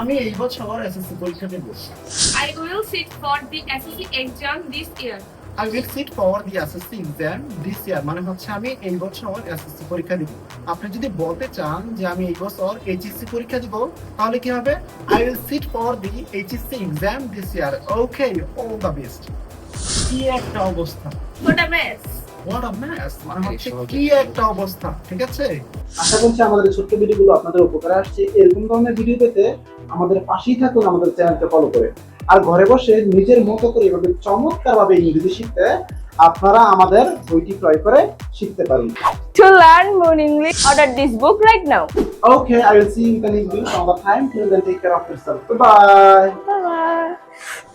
আমি এই বছর এসএসসি পরীক্ষা দেব। I will sit for the SSC exam this year. I will sit for the SSC exam this year মানে হচ্ছে আমি এই বছর এসএসসি পরীক্ষা দিব। আপনি যদি বলতে চান যে আমি এই বছর এইচএসসি পরীক্ষা দিব তাহলে কি হবে? I will sit for the HSC exam this year. Okay, all the best. কি একটা অবস্থা! What a mess. What a mess! মানে হচ্ছে কি একটা অবস্থা, ঠিক আছে? আশা করছি আমাদের এই ছোট্ট ভিডিওগুলো আপনাদের উপকারে আসছে। এরকম ধরনের ভিডিও পেতে আমাদের পাশেই থাকুন, আমাদের চ্যানেলকে ফলো করে। আর ঘরে বসে নিজের মতো করে এভাবে চমৎকারভাবে ইংরেজি শিখতে আপনারা আমাদের বইটি ক্রয় করে শিখতে পারেন। To learn more English, order this book right now. Okay, I will see you in the next video. All the time. Till then, take care of yourself. Bye bye. Bye bye.